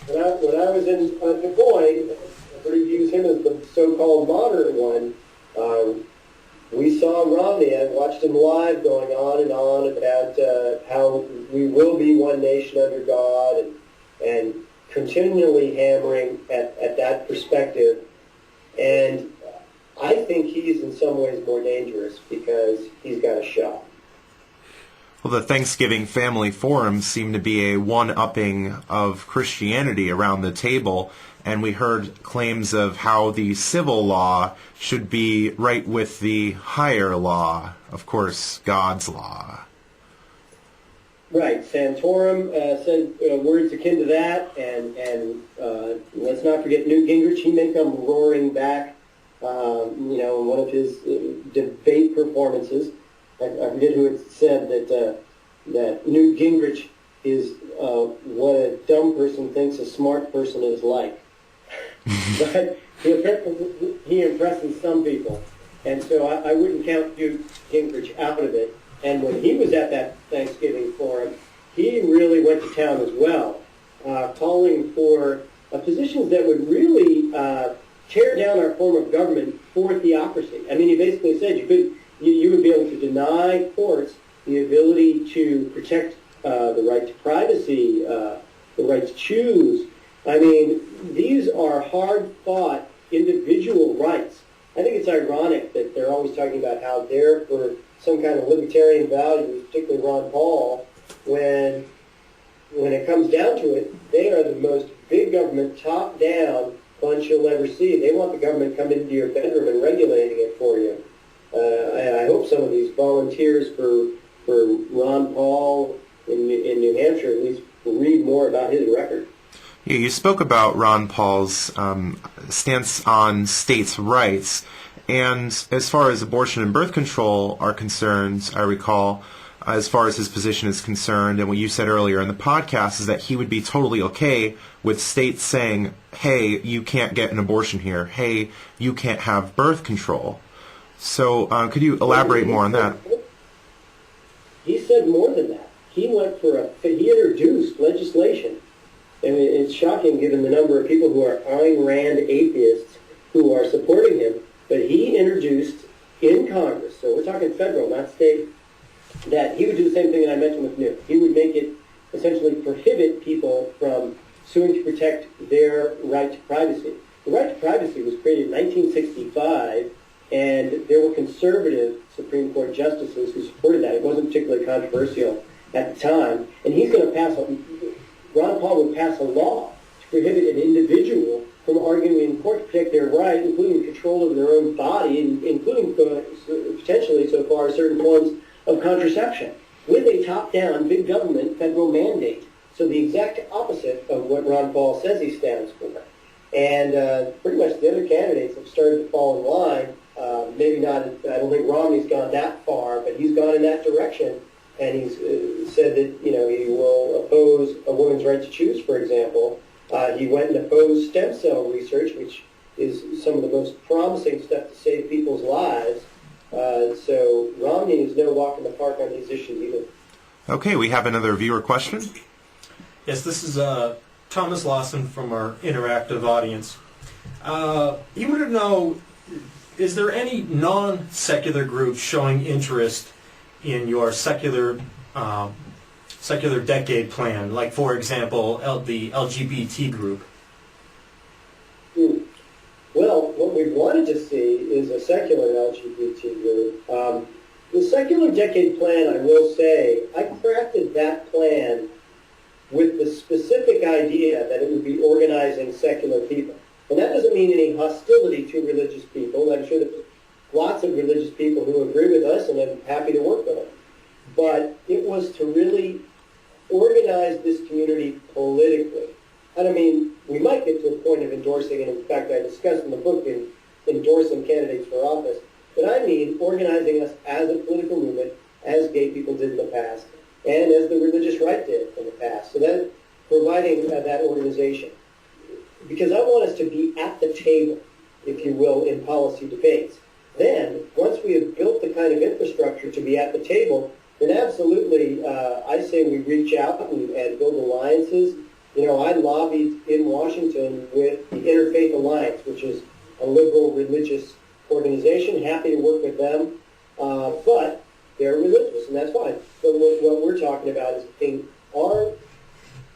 When I was in Des Moines, everybody views him as the so-called modern one. We saw Rodney. I watched him live going on and on about how we will be one nation under God, and continually hammering at that perspective. And I think he's in some ways more dangerous because he's got a shot. Well, the Thanksgiving Family Forums seem to be a one-upping of Christianity around the table, and we heard claims of how the civil law should be right with the higher law, of course, God's law. Right. Santorum said words akin to that, and let's not forget Newt Gingrich. He may come roaring back, in one of his debate performances. I forget who it said that Newt Gingrich is what a dumb person thinks a smart person is like. But he impresses some people. And so I wouldn't count Newt Gingrich out of it. And when he was at that Thanksgiving forum, he really went to town as well, calling for positions that would really tear down our form of government for theocracy. I mean, he basically said you would be able to deny courts the ability to protect the right to privacy, the right to choose. I mean, these are hard-fought individual rights. I think it's ironic that they're always talking about how they're for some kind of libertarian values, particularly Ron Paul, when it comes down to it, they are the most big government, top-down bunch you'll ever see. They want the government coming into your bedroom and regulating it for you. And I hope some of these volunteers for Ron Paul in New Hampshire at least read more about his record. Yeah, you spoke about Ron Paul's stance on states' rights, and as far as abortion and birth control are concerned, I recall, as far as his position is concerned, and what you said earlier in the podcast is that he would be totally okay with states saying, hey, you can't get an abortion here, hey, you can't have birth control. So could you elaborate more on that? He said more than that. He introduced legislation. I mean, it's shocking given the number of people who are Ayn Rand atheists who are supporting him, but he introduced in Congress, so we're talking federal, not state, that he would do the same thing that I mentioned with NEPA. He would make it essentially prohibit people from suing to protect their right to privacy. The right to privacy was created in 1965, and there were conservative Supreme Court justices who supported that. It wasn't particularly controversial at the time, and he's going to Ron Paul would pass a law to prohibit an individual from arguing in court to protect their right, including control of their own body, and including potentially so far certain forms of contraception, with a top-down big government federal mandate. So the exact opposite of what Ron Paul says he stands for. And pretty much the other candidates have started to fall in line. Maybe not, I don't think Romney's gone that far, but he's gone in that direction. And he's said that, he will oppose a woman's right to choose, for example. He went and opposed stem cell research, which is some of the most promising stuff to save people's lives. So Romney is no walk in the park on these issues either. Okay, we have another viewer question. Yes, this is Thomas Lawson from our interactive audience. He wanted to know, is there any non-secular group showing interest in your secular decade plan, like, for example, the LGBT group? Well, what we wanted to see is a secular LGBT group. The secular decade plan, I will say, I crafted that plan with the specific idea that it would be organizing secular people. And that doesn't mean any hostility to religious people. I'm sure there's lots of religious people who agree with us, and I'm happy to work with them. But it was to really organize this community politically. And I mean, we might get to a point of endorsing, and in fact I discussed in the book in endorsing candidates for office, but I mean organizing us as a political movement, as gay people did in the past, and as the religious right did in the past. So that providing that organization. Because I want us to be at the table, if you will, in policy debates. Then, once we have built the kind of infrastructure to be at the table, then absolutely, I say we reach out and build alliances. I lobbied in Washington with the Interfaith Alliance, which is a liberal religious organization. Happy to work with them, but they're religious, and that's fine. So what we're talking about is our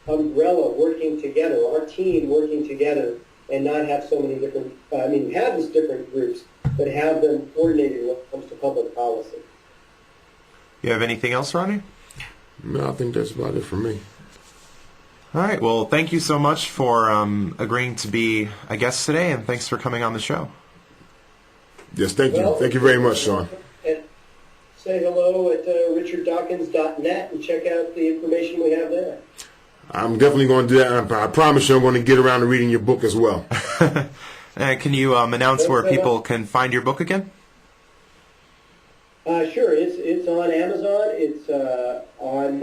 umbrella working together, our team working together, and not have so many different, have these different groups, but have them coordinated when it comes to public policy. You have anything else, Rodney? No, I think that's about it for me. All right. Well, thank you so much for agreeing to be a guest today, and thanks for coming on the show. Yes, thank you. Thank you very much, Sean. And say hello at richarddawkins.net and check out the information we have there. I'm definitely going to do that. I promise you I'm going to get around to reading your book as well. Can you announce where people can find your book again? Sure. It's on Amazon. It's on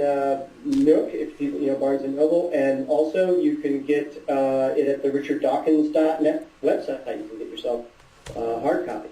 Nook, if people, Barnes and Noble, and also you can get it at the richarddawkins.net website. You can get yourself a hard copy.